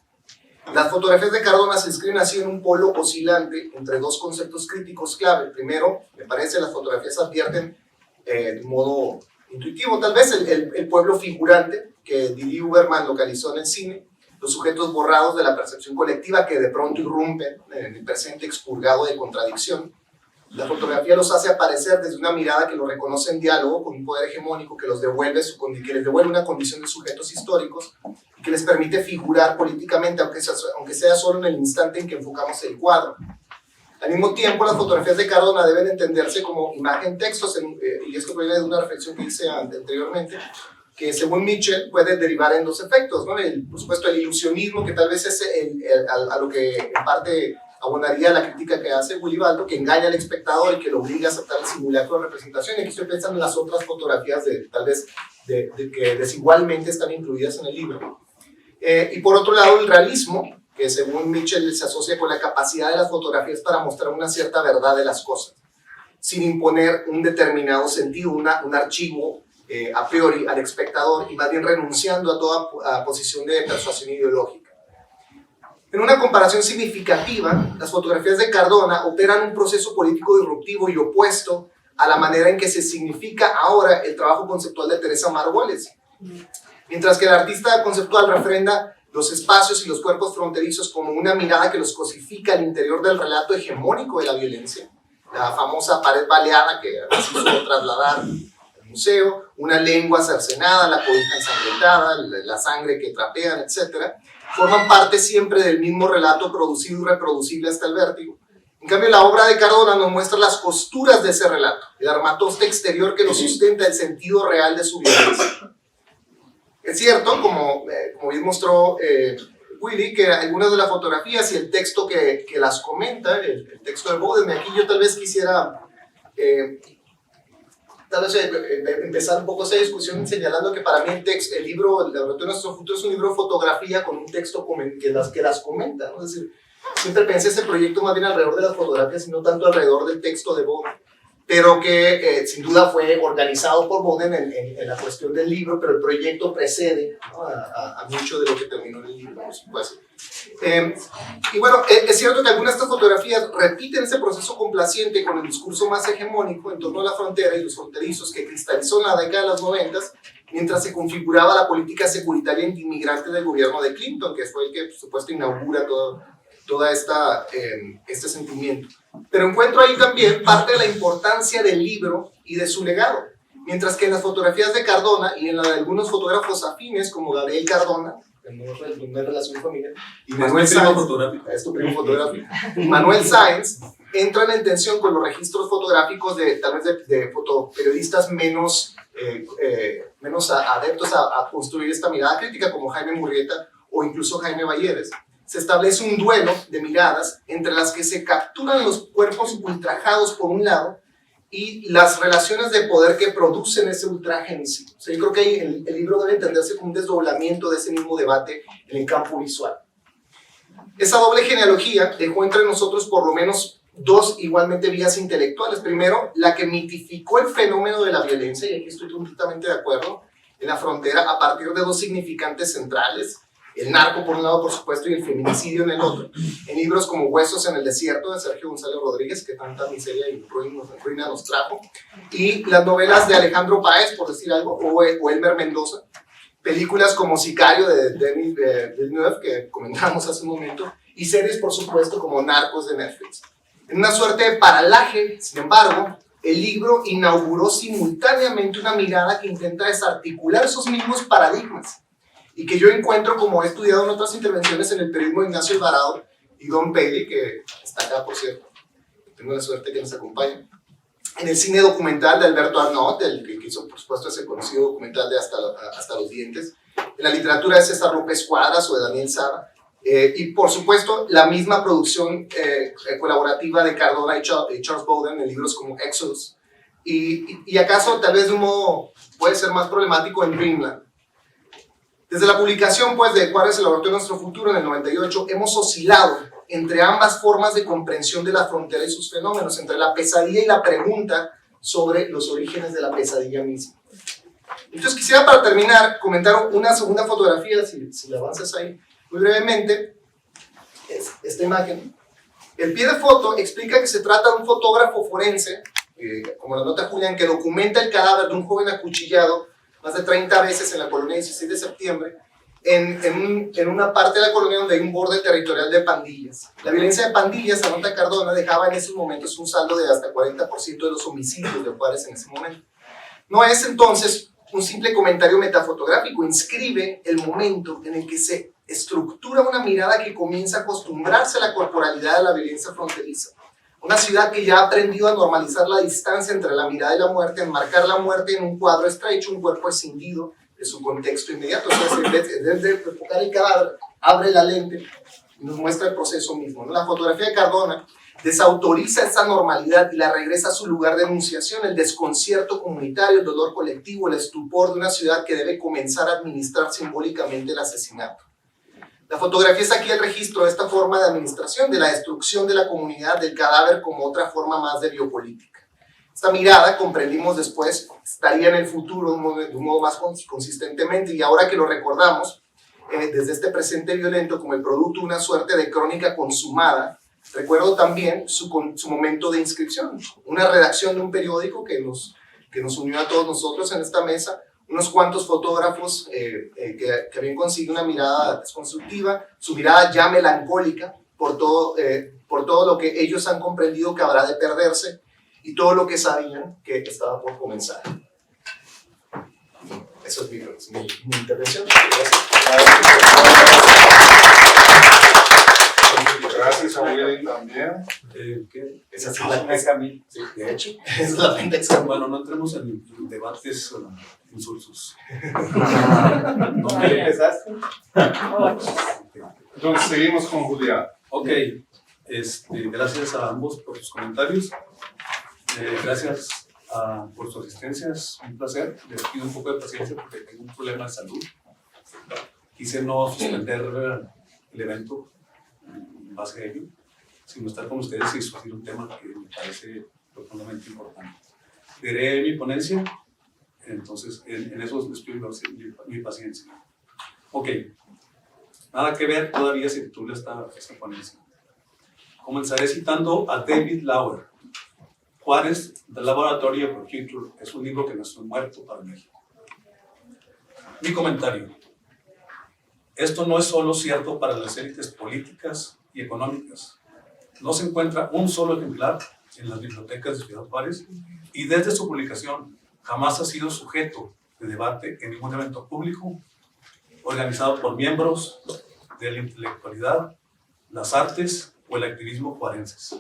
Las fotografías de Cardona se inscriben así en un polo oscilante entre dos conceptos críticos clave. Primero, me parece, las fotografías advierten de modo intuitivo, tal vez, el pueblo figurante que Didi Uberman localizó en el cine, los sujetos borrados de la percepción colectiva que de pronto irrumpen en el presente expurgado de contradicción. La fotografía los hace aparecer desde una mirada que los reconoce en diálogo con un poder hegemónico que les devuelve una condición de sujetos históricos y que les permite figurar políticamente, aunque sea solo en el instante en que enfocamos el cuadro. Al mismo tiempo, las fotografías de Cardona deben entenderse como imagen-textos, y esto proviene de una reflexión que hice anteriormente, que según Mitchell puede derivar en dos efectos, ¿no? Por supuesto, el ilusionismo, que tal vez es a lo que en parte abonaría la crítica que hace Willy Baldo, que engaña al espectador y que lo obliga a aceptar el simulacro de representación. Y aquí estoy pensando en las otras fotografías tal vez que desigualmente están incluidas en el libro. Y por otro lado, el realismo, que según Mitchell se asocia con la capacidad de las fotografías para mostrar una cierta verdad de las cosas, sin imponer un determinado sentido, un archivo a priori al espectador, y más bien renunciando a toda posición de persuasión ideológica. En una comparación significativa, las fotografías de Cardona operan un proceso político disruptivo y opuesto a la manera en que se significa ahora el trabajo conceptual de Teresa Margolles. Mientras que el artista conceptual refrenda los espacios y los cuerpos fronterizos como una mirada que los cosifica al interior del relato hegemónico de la violencia, la famosa pared baleada que se hizo trasladar al museo, una lengua cercenada, la cobija ensangrentada, la sangre que trapean, etc., forman parte siempre del mismo relato producido y reproducible hasta el vértigo. En cambio, la obra de Cardona nos muestra las costuras de ese relato, el armatoste exterior que lo sustenta el sentido real de su violencia. Es cierto, como bien mostró Willy, que algunas de las fotografías y el texto que las comenta, el texto de Bowden, aquí yo tal vez quisiera empezar un poco esa discusión señalando que para mí el libro El Laboratorio de Nuestro Futuro es un libro de fotografía con un texto que las comenta, ¿no? Es decir, siempre pensé ese proyecto más bien alrededor de las fotografías y no tanto alrededor del texto de Bowden, pero que sin duda fue organizado por Bowden en la cuestión del libro, pero el proyecto precede, ¿no? a mucho de lo que terminó en el libro, por supuesto. Y bueno, es cierto que algunas de estas fotografías repiten ese proceso complaciente con el discurso más hegemónico en torno a la frontera y los fronterizos que cristalizó en la década de los 90, mientras se configuraba la política securitaria antimigrante del gobierno de Clinton, que fue el que, por supuesto, inaugura toda este sentimiento. Pero encuentro ahí también parte de la importancia del libro y de su legado, mientras que en las fotografías de Cardona y en la de algunos fotógrafos afines como Gabriel Cardona, no es relación familiar, y Manuel Sáenz, es tu primo fotográfico, Manuel Sáenz, entran en tensión con los registros fotográficos tal vez de fotoperiodistas menos adeptos a construir esta mirada crítica, como Jaime Murrieta o incluso Jaime Balleres. Se establece un duelo de miradas entre las que se capturan los cuerpos ultrajados por un lado y las relaciones de poder que producen ese ultraje en sí. O sea, yo creo que ahí el libro debe entenderse como un desdoblamiento de ese mismo debate en el campo visual. Esa doble genealogía dejó entre nosotros por lo menos dos igualmente vías intelectuales. Primero, la que mitificó el fenómeno de la violencia, y aquí estoy completamente de acuerdo, en la frontera a partir de dos significantes centrales: el narco por un lado, por supuesto, y el feminicidio en el otro, en libros como Huesos en el Desierto, de Sergio González Rodríguez, que tanta miseria y ruina nos trajo, y las novelas de Alejandro Páez, por decir algo, o Elmer Mendoza, películas como Sicario de Denis Villeneuve, que comentábamos hace un momento, y series, por supuesto, como Narcos de Netflix. En una suerte de paralaje, sin embargo, el libro inauguró simultáneamente una mirada que intenta desarticular esos mismos paradigmas, y que yo encuentro, como he estudiado en otras intervenciones en el periodismo de Ignacio Alvarado y Don Paley, que está acá, por cierto, tengo la suerte que nos acompañe, en el cine documental de Alberto Arnaut, el que hizo, por supuesto, ese conocido documental de Hasta los dientes, en la literatura de César López Cuadras o de Daniel Sara, y por supuesto la misma producción colaborativa de Cardona y Charles Bowden en libros como Exodus, y acaso tal vez de un modo puede ser más problemático en Dreamland. Desde la publicación, pues, de ¿Cuál es el laboratorio de nuestro futuro? En el 98, hemos oscilado entre ambas formas de comprensión de la frontera y sus fenómenos, entre la pesadilla y la pregunta sobre los orígenes de la pesadilla misma. Entonces quisiera, para terminar, comentar una segunda fotografía, si la avanzas ahí, muy brevemente, es esta imagen. El pie de foto explica que se trata de un fotógrafo forense, como la nota Julián, que documenta el cadáver de un joven acuchillado más de 30 veces en la colonia 16 de septiembre, en una parte de la colonia donde hay un borde territorial de pandillas. La violencia de pandillas, anota Cardona, dejaba en esos momentos un saldo de hasta 40% de los homicidios de Juárez en ese momento. No es entonces un simple comentario metafotográfico, inscribe el momento en el que se estructura una mirada que comienza a acostumbrarse a la corporalidad de la violencia fronteriza. Una ciudad que ya ha aprendido a normalizar la distancia entre la mirada y la muerte, enmarcar la muerte en un cuadro estrecho, un cuerpo escindido de su contexto inmediato. Entonces, desde enfocar el cadáver, abre la lente y nos muestra el proceso mismo, ¿no? La fotografía de Cardona desautoriza esa normalidad y la regresa a su lugar de enunciación, el desconcierto comunitario, el dolor colectivo, el estupor de una ciudad que debe comenzar a administrar simbólicamente el asesinato. La fotografía es aquí el registro de esta forma de administración, de la destrucción de la comunidad, del cadáver como otra forma más de biopolítica. Esta mirada, comprendimos después, estaría en el futuro de un modo más consistentemente, y ahora que lo recordamos, desde este presente violento como el producto de una suerte de crónica consumada, recuerdo también su momento de inscripción, una redacción de un periódico que nos unió a todos nosotros en esta mesa, unos cuantos fotógrafos que habían conseguido una mirada desconstructiva, su mirada ya melancólica por todo lo que ellos han comprendido que habrá de perderse y todo lo que sabían que estaba por comenzar. Eso es mi intervención. Gracias a Willy también. Esa es la Camil. Sí, de hecho, es la pendeja. Bueno, no entremos en debates insulsos. ¿Dónde empezaste? Entonces seguimos con Julián. Ok, gracias a ambos por sus comentarios. Gracias por su asistencia, es un placer. Les pido un poco de paciencia porque tengo un problema de salud. Quise no suspender el evento en base a ello, sino estar con ustedes y discutir un tema que me parece profundamente importante. Diré mi ponencia, entonces en eso les pido mi paciencia. Ok, nada que ver todavía se titula esta ponencia. Comenzaré citando a David Lauer. Juárez, The Laboratory of the Future, es un libro que nació muerto para México. Mi comentario. Esto no es solo cierto para las élites políticas y económicas. No se encuentra un solo ejemplar en las bibliotecas de Ciudad Juárez y desde su publicación jamás ha sido sujeto de debate en ningún evento público organizado por miembros de la intelectualidad, las artes o el activismo juarenses.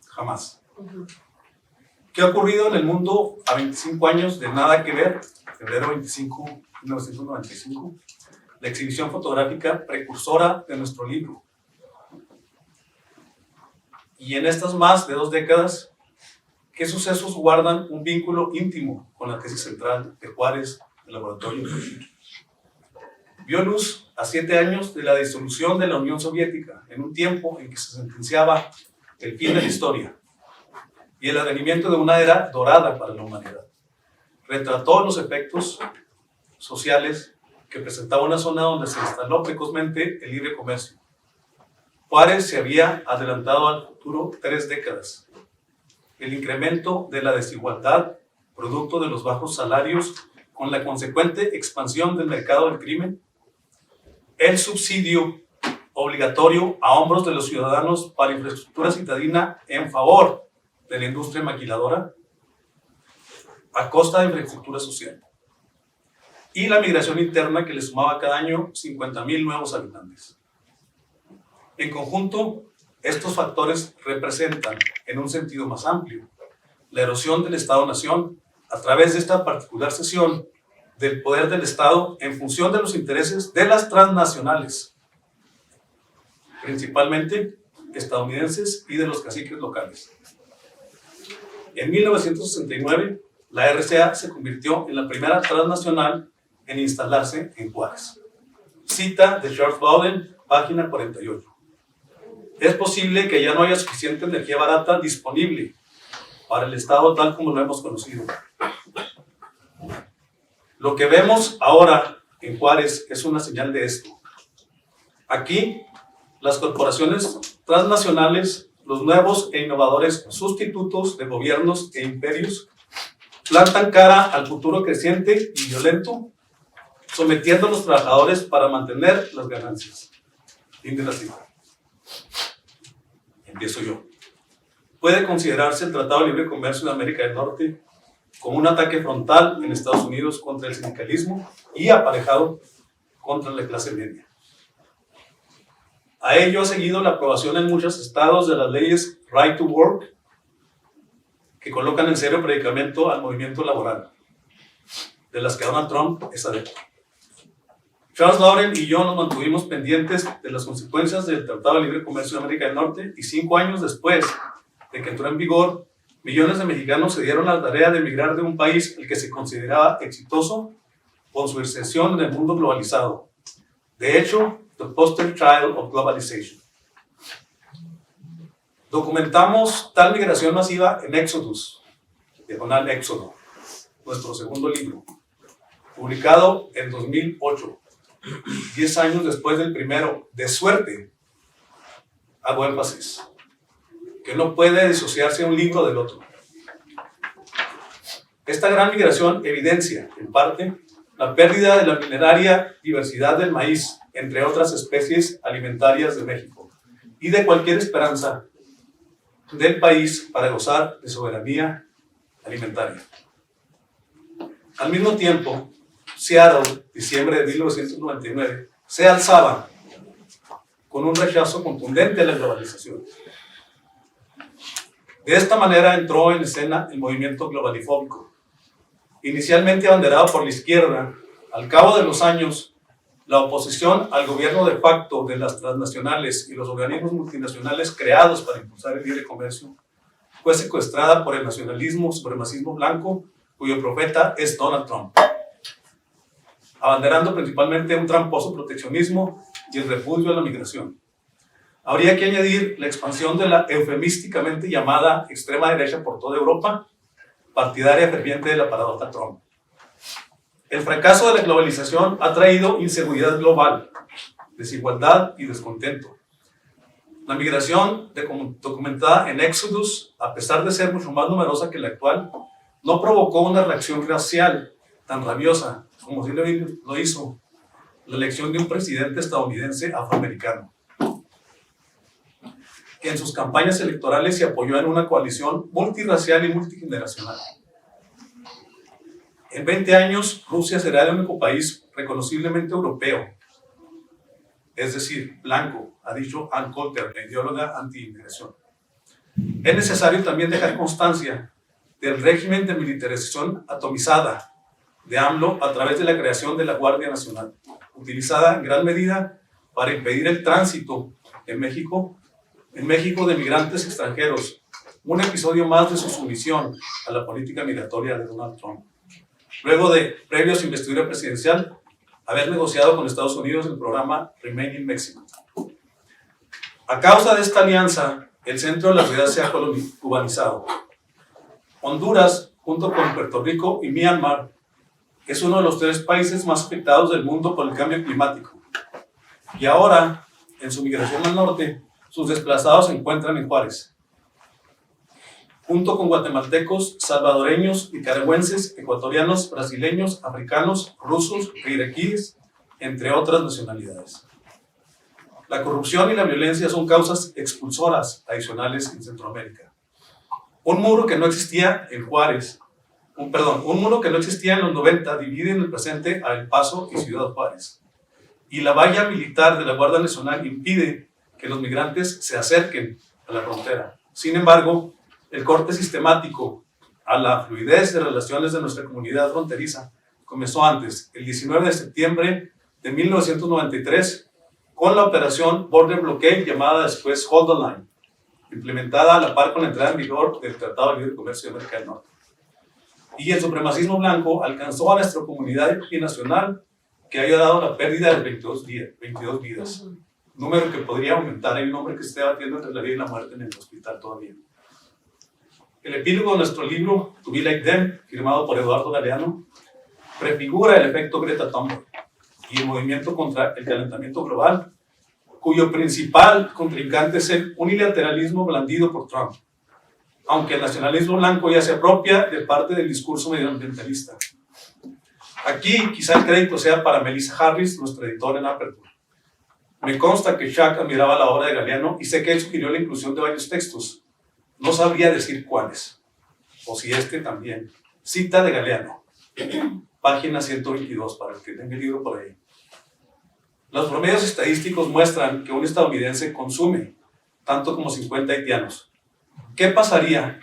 Jamás. ¿Qué ha ocurrido en el mundo a 25 años de Nada que Ver? Febrero 25, 1995. La exhibición fotográfica precursora de nuestro libro. Y en estas más de 2 décadas, ¿qué sucesos guardan un vínculo íntimo con la tesis central de Juárez, el laboratorio? Vio luz a 7 años de la disolución de la Unión Soviética, en un tiempo en que se sentenciaba el fin de la historia y el advenimiento de una era dorada para la humanidad. Retrató los efectos sociales que presentaba una zona donde se instaló precozmente el libre comercio. Juárez se había adelantado al futuro 3 décadas. El incremento de la desigualdad, producto de los bajos salarios, con la consecuente expansión del mercado del crimen, el subsidio obligatorio a hombros de los ciudadanos para infraestructura citadina en favor de la industria maquiladora, a costa de infraestructura social, y la migración interna que le sumaba cada año 50,000 nuevos habitantes. En conjunto, estos factores representan, en un sentido más amplio, la erosión del Estado-Nación a través de esta particular cesión del poder del Estado en función de los intereses de las transnacionales, principalmente estadounidenses y de los caciques locales. En 1969, la RCA se convirtió en la primera transnacional en instalarse en Juárez. Cita de Charles Bowden, página 48. Es posible que ya no haya suficiente energía barata disponible para el Estado tal como lo hemos conocido. Lo que vemos ahora en Juárez es una señal de esto. Aquí, las corporaciones transnacionales, los nuevos e innovadores sustitutos de gobiernos e imperios, plantan cara al futuro creciente y violento sometiendo a los trabajadores para mantener las ganancias. Fin de la cita. Empiezo yo. Puede considerarse el Tratado de Libre Comercio de América del Norte como un ataque frontal en Estados Unidos contra el sindicalismo y aparejado contra la clase media. A ello ha seguido la aprobación en muchos estados de las leyes Right to Work, que colocan en serio predicamento al movimiento laboral, de las que Donald Trump es adepto. Charles Lauren y yo nos mantuvimos pendientes de las consecuencias del Tratado de Libre Comercio de América del Norte y 5 años después de que entró en vigor, millones de mexicanos se dieron la tarea de emigrar de un país el que se consideraba exitoso por su inserción en el mundo globalizado. De hecho, the poster child of globalization. Documentamos tal migración masiva en Exodus, diagonal Éxodo, nuestro segundo libro, publicado en 2008, 10 años después del primero. De suerte, hago énfasis, que no puede disociarse un libro del otro. Esta gran migración evidencia, en parte, la pérdida de la milenaria diversidad del maíz, entre otras especies alimentarias de México, y de cualquier esperanza del país para gozar de soberanía alimentaria. Al mismo tiempo, Seattle, diciembre de 1999, se alzaba con un rechazo contundente a la globalización. De esta manera entró en escena el movimiento globalifóbico. Inicialmente abanderado por la izquierda, al cabo de los años, la oposición al gobierno de facto de las transnacionales y los organismos multinacionales creados para impulsar el libre comercio fue secuestrada por el nacionalismo supremacismo blanco, cuyo profeta es Donald Trump, abanderando principalmente un tramposo proteccionismo y el repudio a la migración. Habría que añadir la expansión de la eufemísticamente llamada extrema derecha por toda Europa, partidaria ferviente de la paradoja Trump. El fracaso de la globalización ha traído inseguridad global, desigualdad y descontento. La migración documentada en Exodus, a pesar de ser mucho más numerosa que la actual, no provocó una reacción racial tan rabiosa como sí lo hizo la elección de un presidente estadounidense afroamericano, que en sus campañas electorales se apoyó en una coalición multirracial y multigeneracional. En 20 años, Rusia será el único país reconociblemente europeo, es decir, blanco, ha dicho Ann Coulter, la ideóloga anti-inmigración. Es necesario también dejar constancia del régimen de militarización atomizada de AMLO a través de la creación de la Guardia Nacional, utilizada en gran medida para impedir el tránsito en México de migrantes extranjeros, un episodio más de su sumisión a la política migratoria de Donald Trump. Luego de, previo a su investidura presidencial, haber negociado con Estados Unidos el programa Remain in Mexico. A causa de esta alianza, el centro de la ciudad se ha cubanizado. Honduras, junto con Puerto Rico y Myanmar, es uno de los 3 países más afectados del mundo por el cambio climático. Y ahora, en su migración al norte, sus desplazados se encuentran en Juárez, junto con guatemaltecos, salvadoreños, nicaragüenses, ecuatorianos, brasileños, africanos, rusos e iraquíes, entre otras nacionalidades. La corrupción y la violencia son causas expulsoras adicionales en Centroamérica. Un muro que no existía en Juárez, un muro que no existía en los 90 divide en el presente a El Paso y Ciudad Juárez. Y la valla militar de la Guardia Nacional impide que los migrantes se acerquen a la frontera. Sin embargo, el corte sistemático a la fluidez de relaciones de nuestra comunidad fronteriza comenzó antes, el 19 de septiembre de 1993, con la operación Border Blockade, llamada después Hold the Line, implementada a la par con la entrada en vigor del Tratado de Libre Comercio de América del Norte. Y el supremacismo blanco alcanzó a nuestra comunidad binacional, que haya dado la pérdida de 22 vidas, número que podría aumentar. Hay un hombre que se está debatiendo entre la vida y la muerte en el hospital todavía. El epílogo de nuestro libro, To Be Like Them, firmado por Eduardo Galeano, prefigura el efecto Greta Thunberg y el movimiento contra el calentamiento global, cuyo principal contrincante es el unilateralismo blandido por Trump, aunque el nacionalismo blanco ya se apropia de parte del discurso medioambientalista. Aquí quizá el crédito sea para Melissa Harris, nuestra editora en Apertura. Me consta que Shaq admiraba la obra de Galeano y sé que él sugirió la inclusión de varios textos. No sabría decir cuáles, o si este también. Cita de Galeano, página 122, para el que tenga el libro por ahí. Los promedios estadísticos muestran que un estadounidense consume tanto como 50 haitianos. ¿Qué pasaría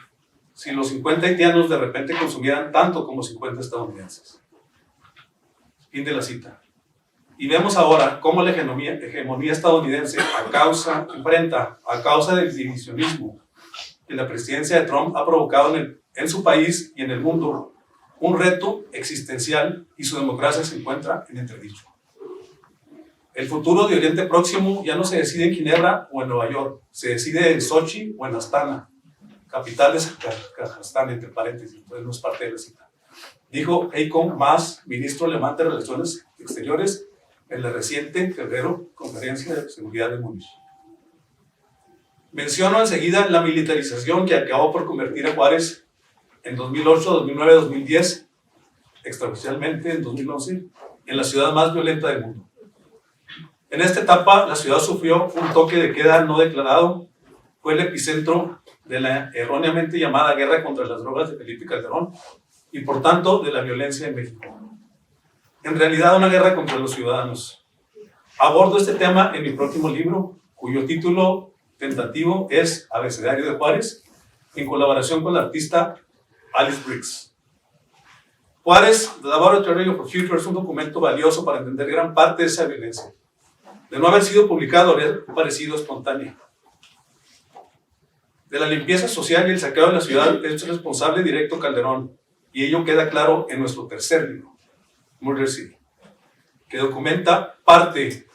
si los 50 haitianos de repente consumieran tanto como 50 estadounidenses? Fin de la cita. Y vemos ahora cómo la hegemonía estadounidense enfrenta a causa del divisionismo que la presidencia de Trump ha provocado en su país y en el mundo un reto existencial y su democracia se encuentra en entredicho. El futuro de Oriente Próximo ya no se decide en Ginebra o en Nueva York, se decide en Sochi o en Astana, capital de Kazajstán, entre paréntesis, pues no es parte de la cita. Dijo Heiko Maas, ministro alemán de Relaciones Exteriores, en la reciente Conferencia de Seguridad de Múnich. Menciono enseguida la militarización que acabó por convertir a Juárez en 2008, 2009, 2010, extraoficialmente en 2011, en la ciudad más violenta del mundo. En esta etapa, la ciudad sufrió un toque de queda no declarado, fue el epicentro de la erróneamente llamada guerra contra las drogas de Felipe Calderón y por tanto de la violencia en México. En realidad una guerra contra los ciudadanos. Abordo este tema en mi próximo libro, cuyo título tentativo es Abecedario de Juárez, en colaboración con la artista Alice Briggs. Juárez, The Laboratory of the Future, es un documento valioso para entender gran parte de esa violencia. De no haber sido publicado, habría parecido espontánea. De la limpieza social y el saqueo de la ciudad es responsable directo Calderón, y ello queda claro en nuestro tercer libro, Murder City, que documenta parte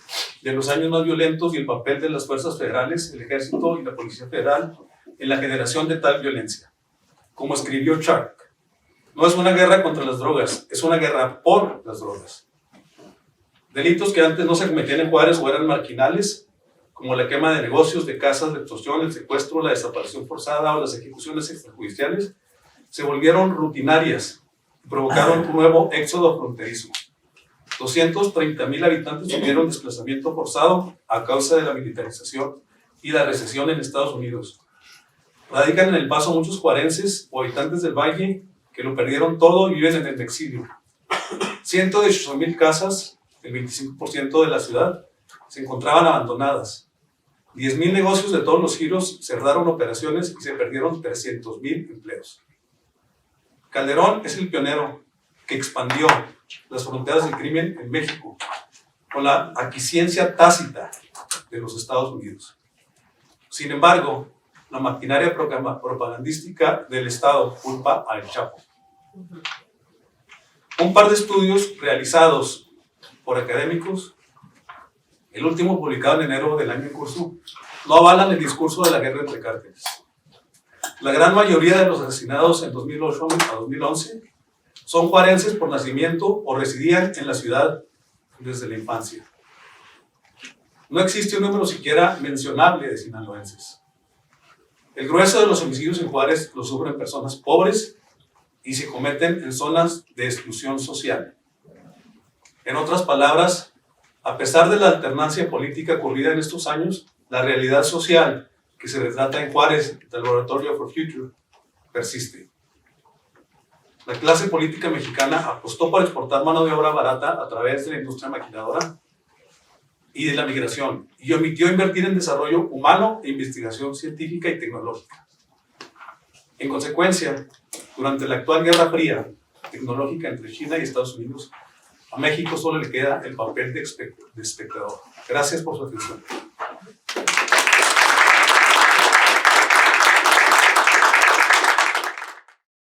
de los años más violentos y el papel de las fuerzas federales, el ejército y la policía federal en la generación de tal violencia. Como escribió Shark, no es una guerra contra las drogas, es una guerra por las drogas. Delitos que antes no se cometían en Juárez o eran marginales, como la quema de negocios, de casas, la extorsión, el secuestro, la desaparición forzada o las ejecuciones extrajudiciales, se volvieron rutinarias y provocaron un nuevo éxodo fronterizo. 230,000 habitantes sufrieron desplazamiento forzado a causa de la militarización y la recesión en Estados Unidos. Radican en El Paso muchos juarenses o habitantes del Valle que lo perdieron todo y viven en el exilio. 118,000 casas, el 25% de la ciudad, se encontraban abandonadas. 10,000 negocios de todos los giros cerraron operaciones y se perdieron 300,000 empleos. Calderón es el pionero que expandió las fronteras del crimen en México con la aquiescencia tácita de los Estados Unidos. Sin embargo, la maquinaria propagandística del Estado culpa al Chapo. Un par de estudios realizados por académicos, el último publicado en enero del año en curso, no avalan el discurso de la guerra entre cárteles. La gran mayoría de los asesinados en 2008 a 2011 son juarenses por nacimiento o residían en la ciudad desde la infancia. No existe un número siquiera mencionable de sinaloenses. El grueso de los homicidios en Juárez los sufren personas pobres y se cometen en zonas de exclusión social. En otras palabras, a pesar de la alternancia política ocurrida en estos años, la realidad social que se retrata en Juárez, del Laboratory for Future, persiste. La clase política mexicana apostó por exportar mano de obra barata a través de la industria maquinadora y de la migración, y omitió invertir en desarrollo humano e investigación científica y tecnológica. En consecuencia, durante la actual Guerra Fría tecnológica entre China y Estados Unidos, a México solo le queda el papel de espectador. Gracias por su atención.